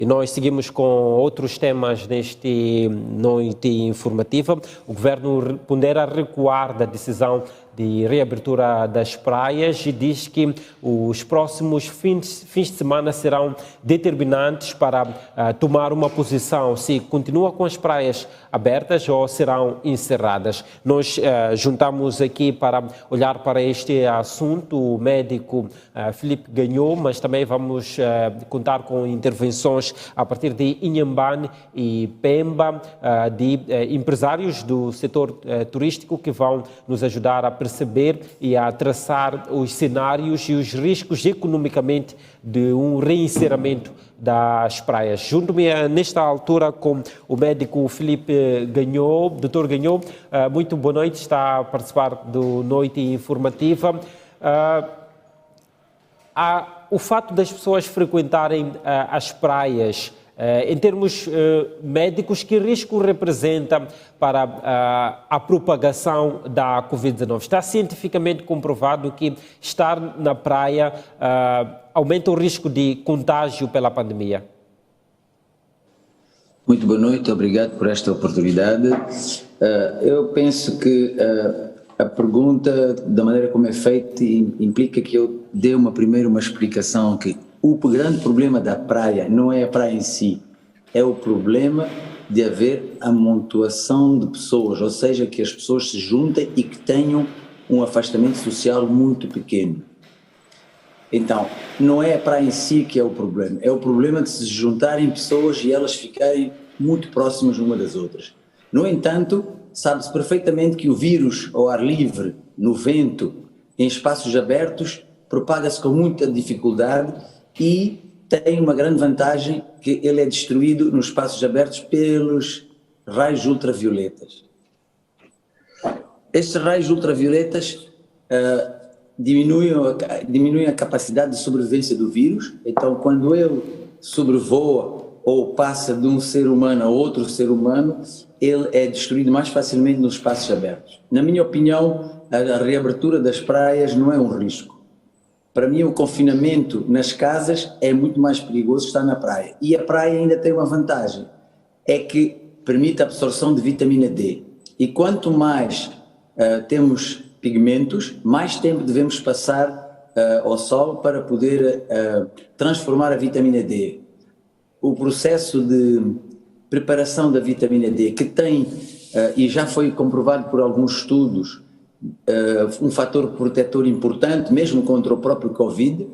E nós seguimos com outros temas neste noite informativa. O governo pondera recuar da decisão de reabertura das praias e diz que os próximos fins de semana serão determinantes para tomar uma posição se continua com as praias abertas ou serão encerradas. Nós juntamos aqui para olhar para este assunto o médico Filipe Ganhou, mas também vamos contar com intervenções a partir de Inhambane e Pemba, de empresários do setor turístico que vão nos ajudar a perceber e a traçar os cenários e os riscos economicamente de um reencerramento das praias. Junto-me nesta altura com o médico Filipe Ganhou. Doutor Ganhou, muito boa noite, está a participar do Noite Informativa. O fato das pessoas frequentarem as praias, em termos médicos, que risco representa para a propagação da Covid-19? Está cientificamente comprovado que estar na praia aumenta o risco de contágio pela pandemia? Muito boa noite, obrigado por esta oportunidade. Eu penso que a pergunta, da maneira como é feita, implica que eu dê primeiro uma explicação que o grande problema da praia não é a praia em si, é o problema de haver amontoação de pessoas, ou seja, que as pessoas se juntem e que tenham um afastamento social muito pequeno. Então, não é a praia em si que é o problema de se juntarem pessoas e elas ficarem muito próximas uma das outras. No entanto, sabe-se perfeitamente que o vírus ao ar livre, no vento, em espaços abertos, propaga-se com muita dificuldade e tem uma grande vantagem, que ele é destruído nos espaços abertos pelos raios ultravioletas. Estes raios ultravioletas diminuem a capacidade de sobrevivência do vírus. Então, quando ele sobrevoa ou passa de um ser humano a outro ser humano, ele é destruído mais facilmente nos espaços abertos. Na minha opinião, a reabertura das praias não é um risco. Para mim, o confinamento nas casas é muito mais perigoso que estar na praia. E a praia ainda tem uma vantagem, é que permite a absorção de vitamina D. E quanto mais temos pigmentos, mais tempo devemos passar ao sol para poder transformar a vitamina D. O processo de preparação da vitamina D, que tem, e já foi comprovado por alguns estudos, um fator protetor importante, mesmo contra o próprio Covid,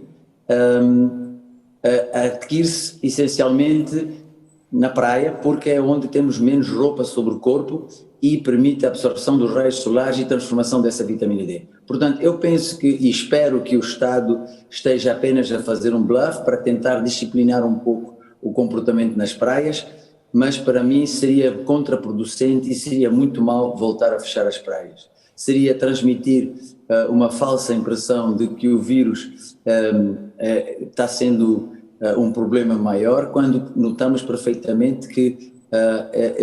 adquire-se essencialmente na praia, porque é onde temos menos roupa sobre o corpo e permite a absorção dos raios solares e transformação dessa vitamina D. Portanto, eu penso que, e espero que o Estado esteja apenas a fazer um bluff para tentar disciplinar um pouco o comportamento nas praias, mas para mim seria contraproducente e seria muito mal voltar a fechar as praias. Seria transmitir uma falsa impressão de que o vírus está sendo um problema maior, quando notamos perfeitamente que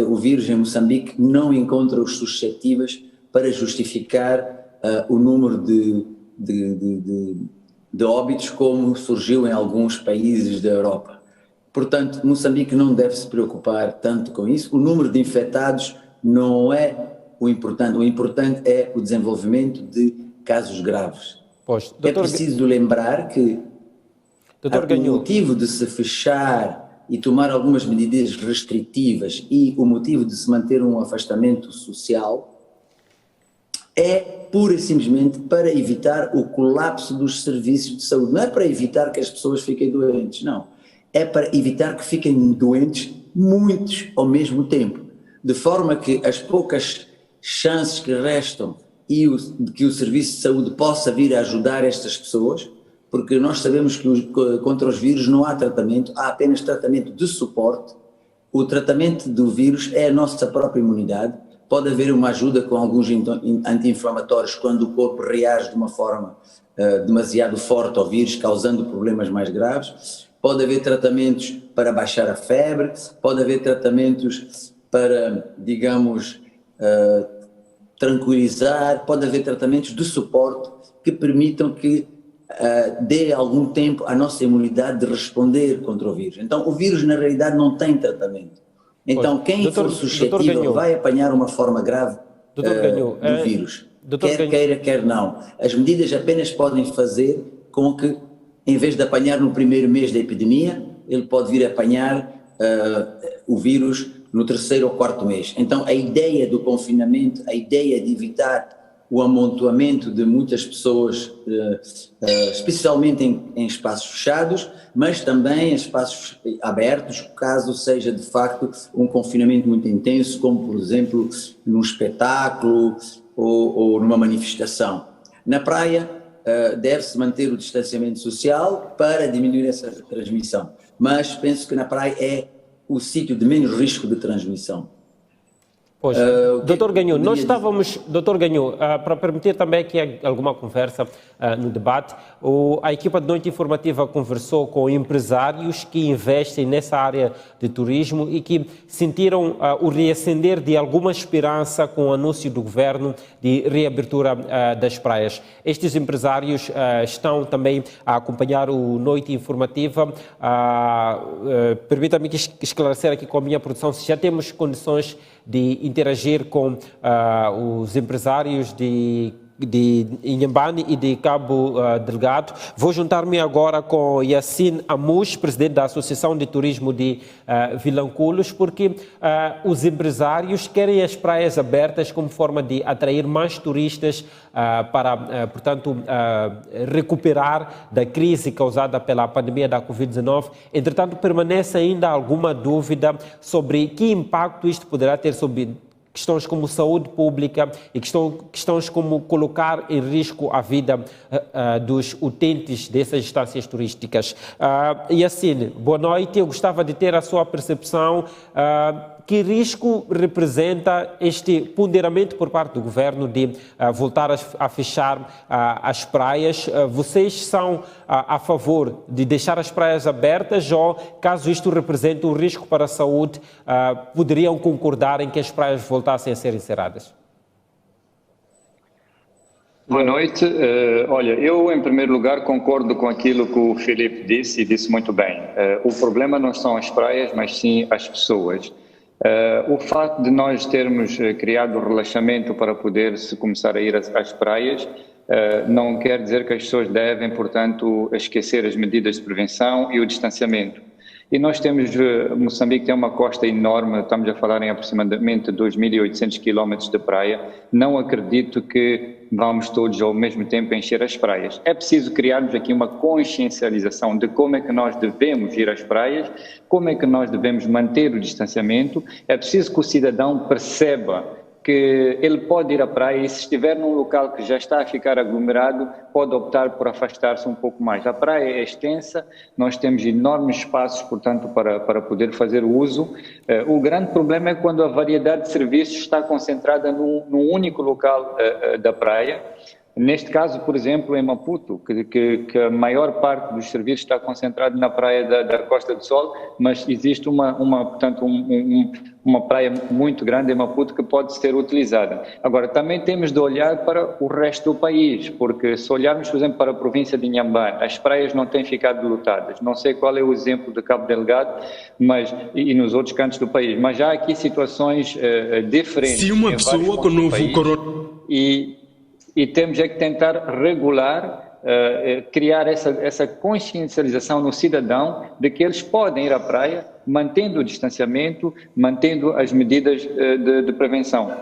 o vírus em Moçambique não encontra os suscetíveis para justificar o número de óbitos como surgiu em alguns países da Europa. Portanto, Moçambique não deve se preocupar tanto com isso. O número de infectados não é o importante é o desenvolvimento de casos graves. Pois, É preciso lembrar que o motivo de se fechar e tomar algumas medidas restritivas e o motivo de se manter um afastamento social é pura e simplesmente para evitar o colapso dos serviços de saúde. Não é para evitar que as pessoas fiquem doentes, não. É para evitar que fiquem doentes muitos ao mesmo tempo, de forma que as poucas chances que restam e que o serviço de saúde possa vir a ajudar estas pessoas, porque nós sabemos que contra os vírus não há tratamento, há apenas tratamento de suporte. O tratamento do vírus é a nossa própria imunidade. Pode haver uma ajuda com alguns anti-inflamatórios quando o corpo reage de uma forma demasiado forte ao vírus, causando problemas mais graves. Pode haver tratamentos para baixar a febre, pode haver tratamentos para, digamos, tranquilizar, pode haver tratamentos de suporte que permitam que dê algum tempo à nossa imunidade de responder contra o vírus. Então, o vírus, na realidade, não tem tratamento. Então, quem for suscetível vai apanhar uma forma grave do vírus. Quer queira, quer não. As medidas apenas podem fazer com que, em vez de apanhar no primeiro mês da epidemia, ele pode vir a apanhar o vírus no terceiro ou quarto mês. Então, a ideia do confinamento, a ideia de evitar o amontoamento de muitas pessoas, especialmente em espaços fechados, mas também em espaços abertos, caso seja de facto um confinamento muito intenso, como por exemplo num espetáculo ou numa manifestação. Na praia deve-se manter o distanciamento social para diminuir essa transmissão, mas penso que na praia é o sítio de menos risco de transmissão. Pois, Dr. Ganho, nós estávamos, Dr. Ganho, para permitir também aqui alguma conversa no debate, a equipa de Noite Informativa conversou com empresários que investem nessa área de turismo e que sentiram o reacender de alguma esperança com o anúncio do governo de reabertura das praias. Estes empresários estão também a acompanhar o Noite Informativa. Permita-me esclarecer aqui com a minha produção se já temos condições de interagir com os empresários de Inhambane e de Cabo Delgado. Vou juntar-me agora com Yassine Amous, presidente da Associação de Turismo de Vilanculos, porque os empresários querem as praias abertas como forma de atrair mais turistas para, portanto, recuperar da crise causada pela pandemia da Covid-19. Entretanto, permanece ainda alguma dúvida sobre que impacto isto poderá ter sobre questões como saúde pública e questões como colocar em risco a vida dos utentes dessas instâncias turísticas. Yassine, boa noite. Eu gostava de ter a sua percepção. Que risco representa este ponderamento por parte do governo de voltar a fechar as praias? Vocês são a favor de deixar as praias abertas ou, caso isto represente um risco para a saúde, poderiam concordar em que as praias voltassem a ser encerradas? Boa noite. Olha, eu em primeiro lugar concordo com aquilo que o Filipe disse e disse muito bem. O problema não são as praias, mas sim as pessoas. O facto de nós termos criado o relaxamento para poder se começar a ir às praias não quer dizer que as pessoas devem, portanto, esquecer as medidas de prevenção e o distanciamento. E nós temos, Moçambique tem uma costa enorme, estamos a falar em aproximadamente 2.800 quilómetros de praia. Não acredito que vamos todos ao mesmo tempo encher as praias. É preciso criarmos aqui uma consciencialização de como é que nós devemos ir às praias, como é que nós devemos manter o distanciamento. É preciso que o cidadão perceba que ele pode ir à praia e se estiver num local que já está a ficar aglomerado, pode optar por afastar-se um pouco mais. A praia é extensa, nós temos enormes espaços, portanto, para poder fazer o uso. O grande problema é quando a variedade de serviços está concentrada num único local da praia. Neste caso, por exemplo, em Maputo, que a maior parte dos serviços está concentrado na praia da Costa do Sol, mas existe portanto, uma praia muito grande em Maputo que pode ser utilizada. Agora, também temos de olhar para o resto do país, porque se olharmos, por exemplo, para a província de Inhambane, as praias não têm ficado lotadas. Não sei qual é o exemplo de Cabo Delgado e nos outros cantos do país, mas há aqui situações diferentes. Se uma pessoa com novo coronavírus... E temos é que tentar regular, criar essa consciencialização no cidadão de que eles podem ir à praia mantendo o distanciamento, mantendo as medidas de prevenção.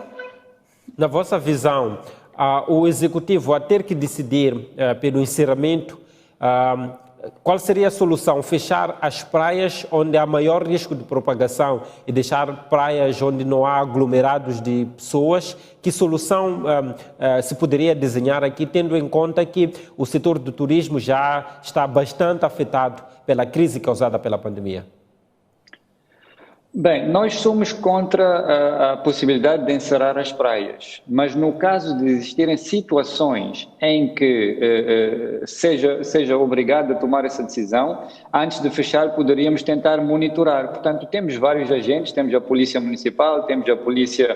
Na vossa visão, o Executivo a ter que decidir pelo encerramento, qual seria a solução? Fechar as praias onde há maior risco de propagação e deixar praias onde não há aglomerados de pessoas? Que solução se poderia desenhar aqui, tendo em conta que o setor do turismo já está bastante afetado pela crise causada pela pandemia? Bem, nós somos contra a possibilidade de encerrar as praias, mas no caso de existirem situações em que seja obrigado a tomar essa decisão, antes de fechar poderíamos tentar monitorar. Portanto, temos vários agentes, temos a Polícia Municipal, temos a Polícia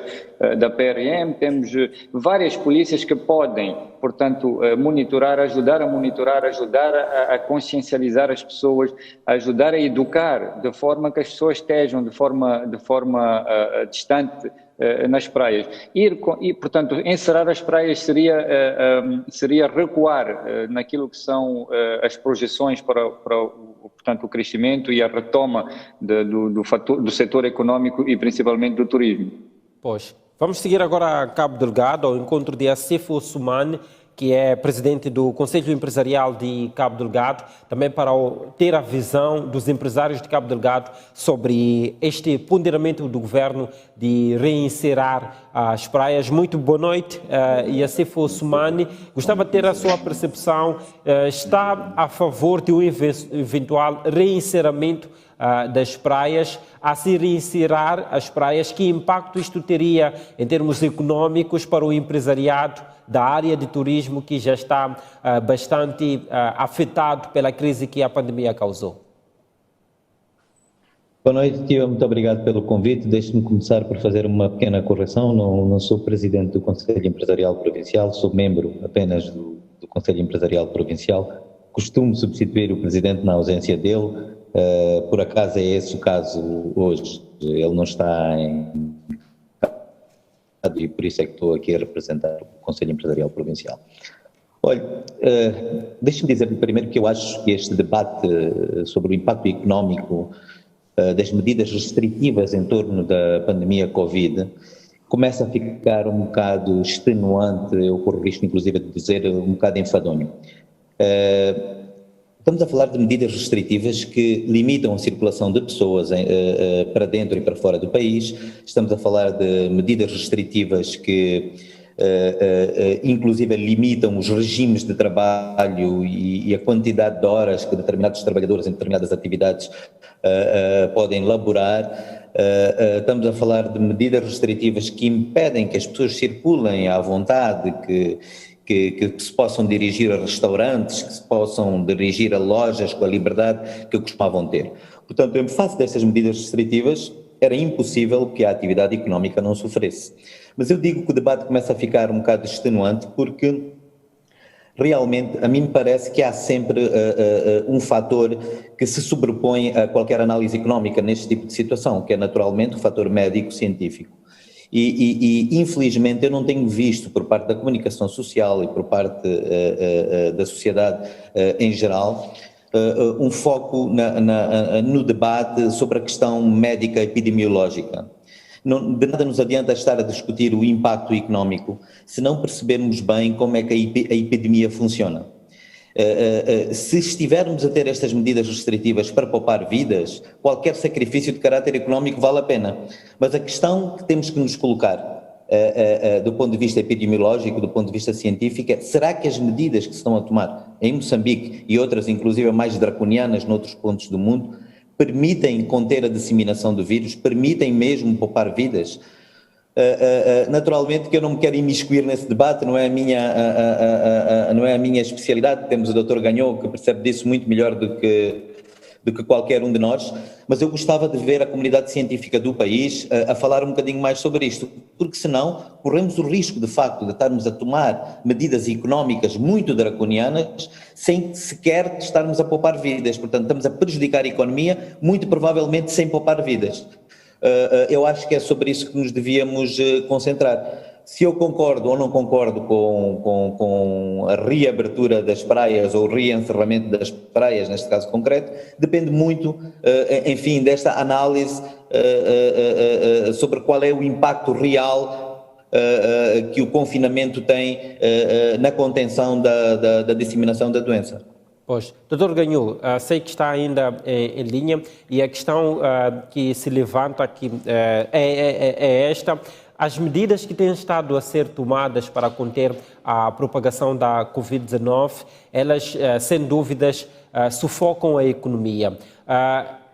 da PRM, temos várias polícias que podem, portanto, monitorar, ajudar a consciencializar as pessoas, ajudar a educar, de forma que as pessoas estejam de forma distante nas praias. Portanto, encerrar as praias seria recuar naquilo que são as projeções portanto, o crescimento e a retoma do setor econômico e principalmente do turismo. Pois. Vamos seguir agora a Cabo Delgado, ao encontro de Assif Ousmane, que é presidente do Conselho Empresarial de Cabo Delgado, também para ter a visão dos empresários de Cabo Delgado sobre este ponderamento do governo de reinserar as praias. Muito boa noite, Assif Ousmane. Gostava de ter a sua percepção. Está a favor de um eventual reinseramento das praias, a se reinserar as praias? Que impacto isto teria em termos econômicos para o empresariado da área de turismo, que já está bastante afetado pela crise que a pandemia causou? Boa noite, tio. Muito obrigado pelo convite. Deixe-me começar por fazer uma pequena correção. Não sou presidente do Conselho Empresarial Provincial, sou membro apenas do Conselho Empresarial Provincial. Costumo substituir o presidente na ausência dele. Por acaso é esse o caso hoje. Ele não está e por isso é que estou aqui a representar o Conselho Empresarial Provincial. Olha, deixe-me dizer primeiro que eu acho que este debate sobre o impacto económico das medidas restritivas em torno da pandemia Covid começa a ficar um bocado extenuante, eu corro o risco inclusive de dizer um bocado enfadonho. Estamos a falar de medidas restritivas que limitam a circulação de pessoas para dentro e para fora do país. Estamos a falar de medidas restritivas que inclusive limitam os regimes de trabalho e a quantidade de horas que determinados trabalhadores em determinadas atividades podem laborar. Estamos a falar de medidas restritivas que impedem que as pessoas circulem à vontade, que se possam dirigir a restaurantes, que se possam dirigir a lojas com a liberdade que costumavam ter. Portanto, em face dessas medidas restritivas, era impossível que a atividade económica não sofresse. Mas eu digo que o debate começa a ficar um bocado extenuante porque realmente a mim me parece que há sempre um fator que se sobrepõe a qualquer análise económica neste tipo de situação, que é naturalmente o fator médico-científico. E infelizmente eu não tenho visto por parte da comunicação social e por parte da sociedade em geral um foco no debate sobre a questão médica epidemiológica. De nada nos adianta estar a discutir o impacto económico se não percebermos bem como é que a epidemia funciona. Se estivermos a ter estas medidas restritivas para poupar vidas, qualquer sacrifício de caráter económico vale a pena. Mas a questão que temos que nos colocar do ponto de vista epidemiológico, do ponto de vista científico, será que as medidas que se estão a tomar em Moçambique e outras inclusive mais draconianas noutros pontos do mundo permitem conter a disseminação do vírus, permitem mesmo poupar vidas? Naturalmente que eu não me quero imiscuir nesse debate, não é a minha especialidade. Temos o Dr. Gagnon que percebe disso muito melhor do que qualquer um de nós, mas eu gostava de ver a comunidade científica do país a falar um bocadinho mais sobre isto, porque senão corremos o risco de facto de estarmos a tomar medidas económicas muito draconianas sem sequer estarmos a poupar vidas. Portanto, estamos a prejudicar a economia, muito provavelmente sem poupar vidas. Eu acho que é sobre isso que nos devíamos concentrar. Se eu concordo ou não concordo com a reabertura das praias ou o reencerramento das praias, neste caso concreto, depende muito, enfim, desta análise sobre qual é o impacto real que o confinamento tem na contenção da disseminação da doença. Pois, Dr. Gagnon, sei que está ainda em linha e a questão que se levanta aqui é esta. As medidas que têm estado a ser tomadas para conter a propagação da Covid-19, elas, sem dúvidas, sufocam a economia.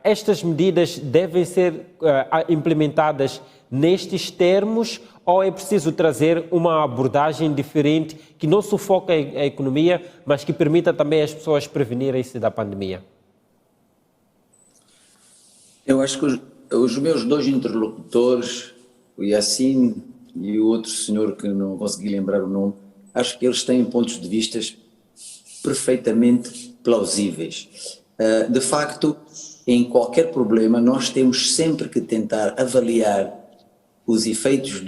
estas medidas devem ser implementadas nestes termos ou é preciso trazer uma abordagem diferente que não sufoque a economia, mas que permita também as pessoas prevenirem-se da pandemia? Eu acho que os meus dois interlocutores, o Yacine e o outro senhor que não consegui lembrar o nome, acho que eles têm pontos de vista perfeitamente plausíveis. De facto, em qualquer problema, nós temos sempre que tentar avaliar os efeitos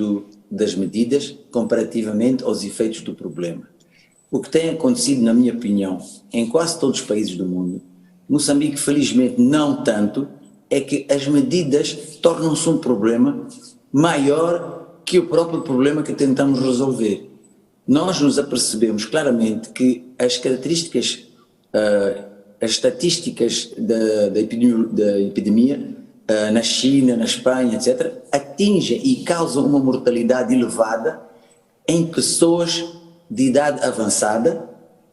das medidas comparativamente aos efeitos do problema. O que tem acontecido, na minha opinião, em quase todos os países do mundo, Moçambique felizmente não tanto, é que as medidas tornam-se um problema maior que o próprio problema que tentamos resolver. Nós nos apercebemos claramente que as características, as estatísticas da epidemia na China, na Espanha, etc., atingem e causam uma mortalidade elevada em pessoas de idade avançada,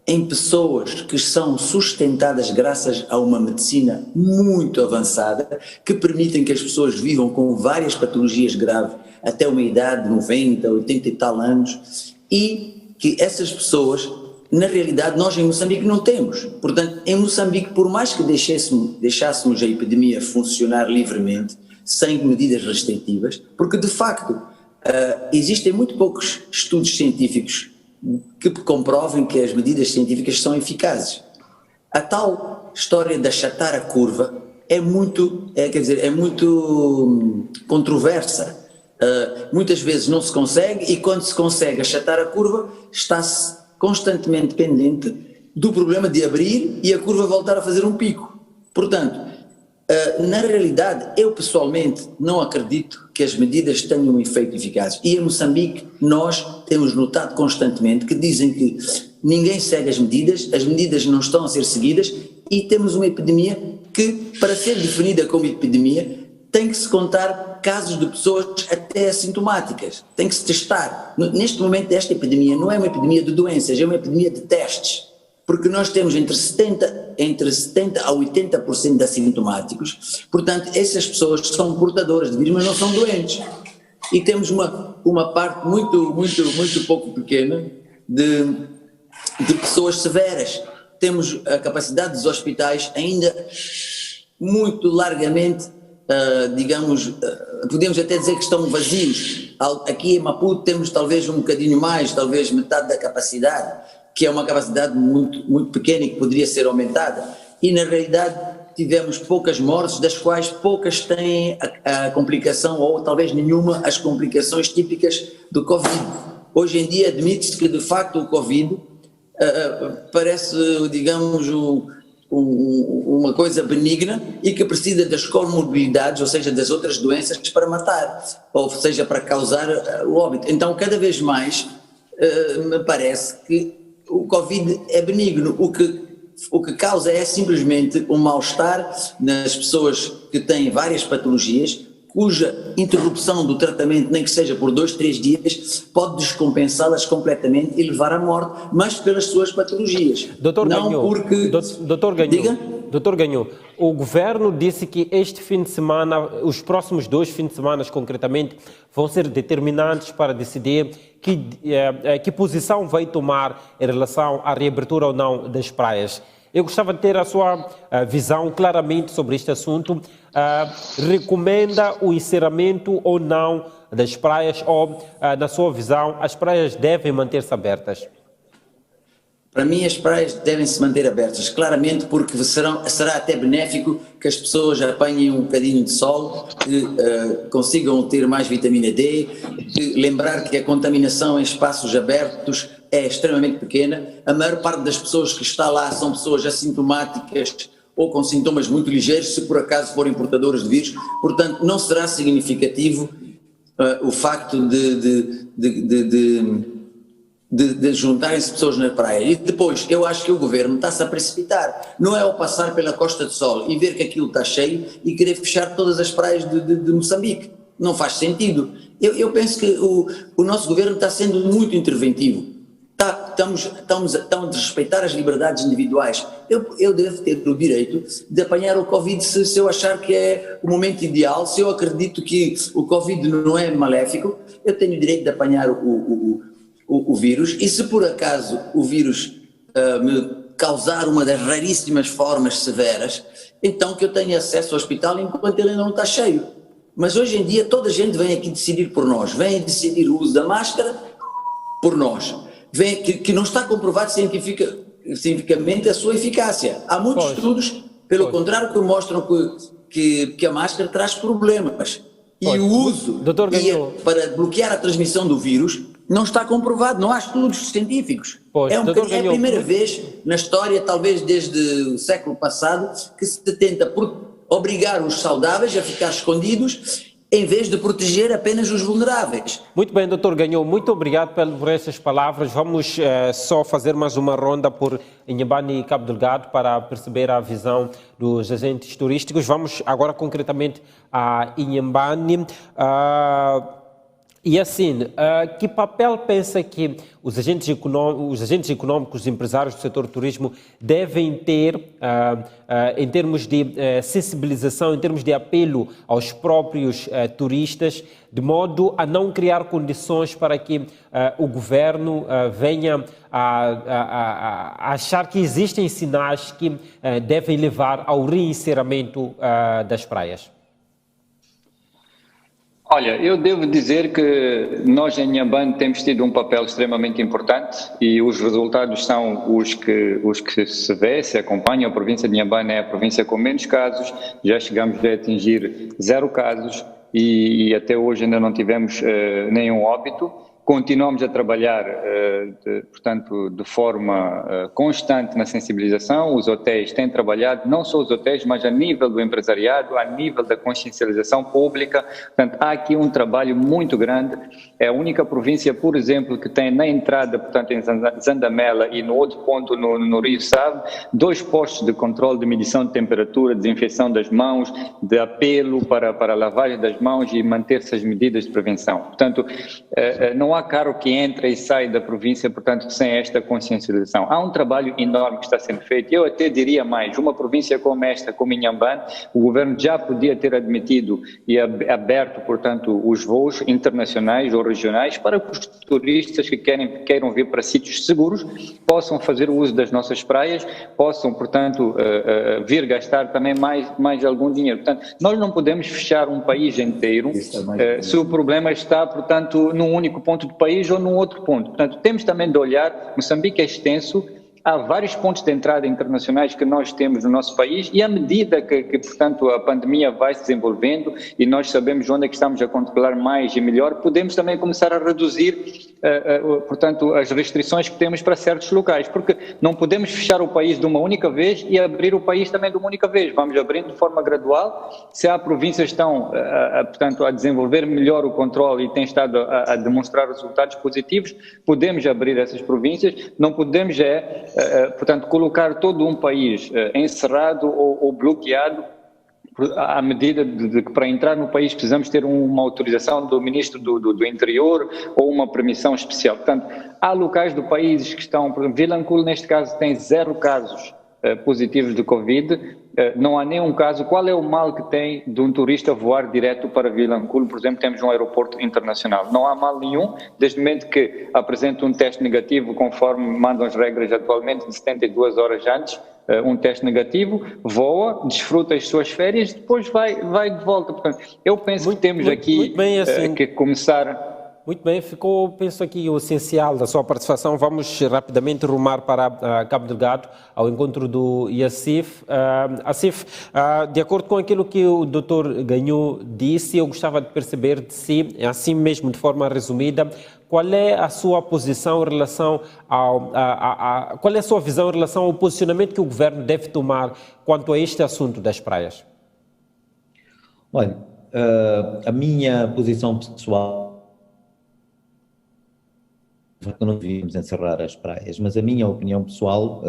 em pessoas que são sustentadas graças a uma medicina muito avançada, que permitem que as pessoas vivam com várias patologias graves até uma idade de 90, 80 e tal anos, e que essas pessoas, na realidade, nós em Moçambique não temos. Portanto, em Moçambique, por mais que deixássemos a epidemia funcionar livremente, sem medidas restritivas, porque de facto existem muito poucos estudos científicos que comprovem que as medidas científicas são eficazes. A tal história de achatar a curva é muito controversa. Muitas vezes não se consegue, e quando se consegue achatar a curva, está-se constantemente pendente do problema de abrir e a curva voltar a fazer um pico. Portanto, na realidade, eu pessoalmente não acredito que as medidas tenham um efeito eficaz. E em Moçambique nós temos notado constantemente que dizem que ninguém segue as medidas não estão a ser seguidas, e temos uma epidemia que, para ser definida como epidemia, tem que se contar casos de pessoas até assintomáticas, tem que se testar. Neste momento esta epidemia não é uma epidemia de doenças, é uma epidemia de testes, porque nós temos entre 70% a 80% de assintomáticos, portanto essas pessoas são portadoras de vírus, mas não são doentes. E temos uma parte muito pouco pequena de pessoas severas. Temos a capacidade dos hospitais ainda muito largamente, podemos até dizer que estão vazios. Aqui em Maputo temos talvez um bocadinho mais, talvez metade da capacidade, que é uma capacidade muito pequena e que poderia ser aumentada, e na realidade tivemos poucas mortes, das quais poucas têm a complicação, ou talvez nenhuma, as complicações típicas do Covid. Hoje em dia admite-se que de facto o Covid parece, digamos, uma coisa benigna e que precisa das comorbilidades, ou seja, das outras doenças para matar, ou seja, para causar o óbito. Então, cada vez mais me parece que o Covid é benigno. O que causa é simplesmente um mal-estar nas pessoas que têm várias patologias, cuja interrupção do tratamento, nem que seja por 2, 3 dias, pode descompensá-las completamente e levar à morte, mas pelas suas patologias. Doutor Ganhou, Diga? Doutor Ganhou, o governo disse que este fim de semana, os próximos 2 fins de semana concretamente, vão ser determinantes para decidir que posição vai tomar em relação à reabertura ou não das praias. Eu gostava de ter a sua visão claramente sobre este assunto. Recomenda o encerramento ou não das praias, ou, na sua visão, as praias devem manter-se abertas? Para mim, as praias devem se manter abertas, claramente, porque será até benéfico que as pessoas apanhem um bocadinho de sol, que consigam ter mais vitamina D, lembrar que a contaminação em espaços abertos é extremamente pequena. A maior parte das pessoas que está lá são pessoas assintomáticas ou com sintomas muito ligeiros, se por acaso forem portadores de vírus, portanto não será significativo o facto de juntarem-se pessoas na praia. E depois, eu acho que o governo está-se a precipitar. Não é ao passar pela Costa do Sol e ver que aquilo está cheio e querer fechar todas as praias de Moçambique. Não faz sentido. Eu penso que o nosso governo está sendo muito interventivo. estão a desrespeitar as liberdades individuais. Eu devo ter o direito de apanhar o Covid se eu achar que é o momento ideal, se eu acredito que o Covid não é maléfico, eu tenho o direito de apanhar o vírus, e se por acaso o vírus me causar uma das raríssimas formas severas, então que eu tenha acesso ao hospital enquanto ele ainda não está cheio. Mas hoje em dia toda a gente vem aqui decidir por nós, vem decidir o uso da máscara por nós, vem, que não está comprovado cientificamente a sua eficácia. Há muitos estudos, pelo contrário, que mostram que a máscara traz problemas. E o uso para bloquear a transmissão do vírus não está comprovado, não há estudos científicos. É a primeira vez na história, talvez desde o século passado, que se tenta obrigar os saudáveis a ficar escondidos em vez de proteger apenas os vulneráveis. Muito bem, doutor Ganhou, muito obrigado por essas palavras. Vamos só fazer mais uma ronda por Inhambane e Cabo Delgado para perceber a visão dos agentes turísticos. Vamos agora concretamente a Inhambane. E assim, que papel pensa que os agentes econômicos, os empresários do setor turismo devem ter em termos de sensibilização, em termos de apelo aos próprios turistas, de modo a não criar condições para que o governo venha a achar que existem sinais que devem levar ao reencerramento das praias? Olha, eu devo dizer que nós em Inhambane temos tido um papel extremamente importante e os resultados são os que se vê, se acompanha. A província de Inhambane é a província com menos casos, já chegamos a atingir 0 casos e até hoje ainda não tivemos nenhum óbito. Continuamos a trabalhar, portanto, de forma constante na sensibilização. Os hotéis têm trabalhado, não só os hotéis, mas a nível do empresariado, a nível da consciencialização pública. Portanto, há aqui um trabalho muito grande. É a única província, por exemplo, que tem na entrada, portanto, em Zandamela e no outro ponto no Rio Save, 2 postos de controle de medição de temperatura, desinfecção das mãos, de apelo para a lavagem das mãos e manter-se as medidas de prevenção. Portanto, não há carro que entra e sai da província, portanto, sem esta consciencialização. Há um trabalho enorme que está sendo feito. Eu até diria mais, uma província como esta, como Inhambane, o governo já podia ter admitido e aberto, portanto, os voos internacionais ou regionais para que os turistas que queiram vir para sítios seguros possam fazer o uso das nossas praias, possam, portanto, vir gastar também mais algum dinheiro. Portanto, nós não podemos fechar um país inteiro se o problema está, portanto, num único ponto do país ou num outro ponto. Portanto, temos também de olhar, Moçambique é extenso, há vários pontos de entrada internacionais que nós temos no nosso país e à medida que portanto, a pandemia vai se desenvolvendo e nós sabemos onde é que estamos a controlar mais e melhor, podemos também começar a reduzir, portanto, as restrições que temos para certos locais, porque não podemos fechar o país de uma única vez e abrir o país também de uma única vez. Vamos abrindo de forma gradual. Se há províncias que estão, portanto, a desenvolver melhor o controle e têm estado a demonstrar resultados positivos, podemos abrir essas províncias. Não podemos portanto, colocar todo um país encerrado ou bloqueado à medida de que para entrar no país precisamos ter uma autorização do Ministro do Interior ou uma permissão especial. Portanto, há locais do país que estão, por exemplo, Vilanculo neste caso tem 0 casos positivos de Covid, não há nenhum caso. Qual é o mal que tem de um turista voar direto para Vilanculo? Por exemplo, temos um aeroporto internacional. Não há mal nenhum, desde o momento que apresenta um teste negativo, conforme mandam as regras atualmente, de 72 horas antes, um teste negativo, voa, desfruta as suas férias, depois vai de volta. Portanto, eu penso que temos aqui que começar... Muito bem, penso aqui o essencial da sua participação. Vamos rapidamente rumar para Cabo Delgado, ao encontro do Yassif. Yassif, de acordo com aquilo que o Dr. Ganhou disse, eu gostava de perceber de si, assim mesmo de forma resumida, qual é a sua posição em relação qual é a sua visão em relação ao posicionamento que o governo deve tomar quanto a este assunto das praias? Olha, a minha posição pessoal, não devíamos encerrar as praias, mas a minha opinião pessoal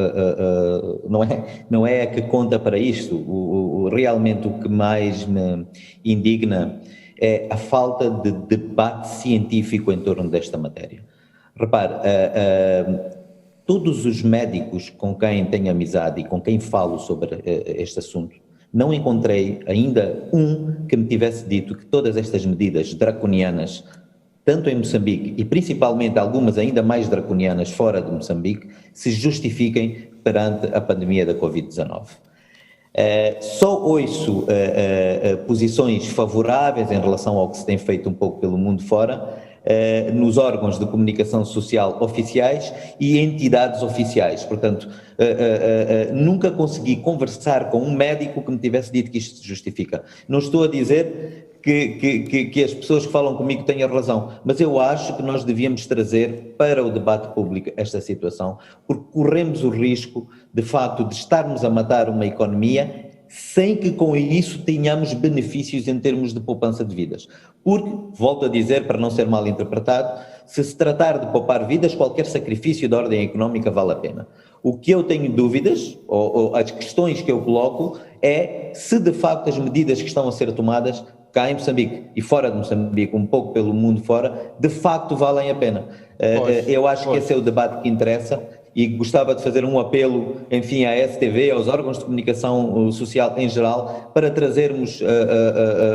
não é a que conta para isto. Realmente o que mais me indigna é a falta de debate científico em torno desta matéria. Repare, todos os médicos com quem tenho amizade e com quem falo sobre este assunto, não encontrei ainda um que me tivesse dito que todas estas medidas draconianas, tanto em Moçambique e principalmente algumas ainda mais draconianas fora de Moçambique, se justifiquem perante a pandemia da Covid-19. Só ouço posições favoráveis em relação ao que se tem feito um pouco pelo mundo fora, nos órgãos de comunicação social oficiais e entidades oficiais. Portanto, nunca consegui conversar com um médico que me tivesse dito que isto se justifica. Não estou a dizer que as pessoas que falam comigo tenham razão, mas eu acho que nós devíamos trazer para o debate público esta situação, porque corremos o risco, de facto, de estarmos a matar uma economia sem que com isso tenhamos benefícios em termos de poupança de vidas. Porque, volto a dizer, para não ser mal interpretado, se tratar de poupar vidas, qualquer sacrifício de ordem económica vale a pena. O que eu tenho dúvidas, ou as questões que eu coloco, é se de facto as medidas que estão a ser tomadas cá em Moçambique e fora de Moçambique, um pouco pelo mundo fora, de facto valem a pena. Eu acho que esse é o debate que interessa e gostava de fazer um apelo, enfim, à STV, aos órgãos de comunicação social em geral, para trazermos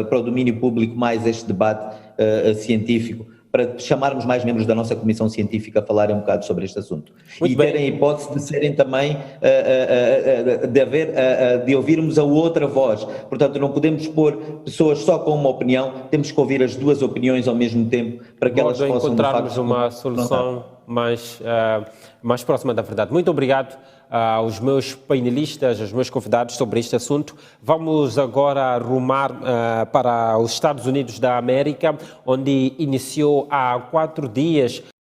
para o domínio público mais este debate científico, para chamarmos mais membros da nossa comissão científica a falarem um bocado sobre este assunto. Muito bem. Terem a hipótese de serem também, de ouvirmos a outra voz. Portanto, não podemos pôr pessoas só com uma opinião, temos que ouvir as duas opiniões ao mesmo tempo, para que elas possam, encontrarmos uma solução mais próxima da verdade. Muito obrigado aos meus painelistas, aos meus convidados sobre este assunto. Vamos agora rumar para os Estados Unidos da América, onde iniciou há 4 dias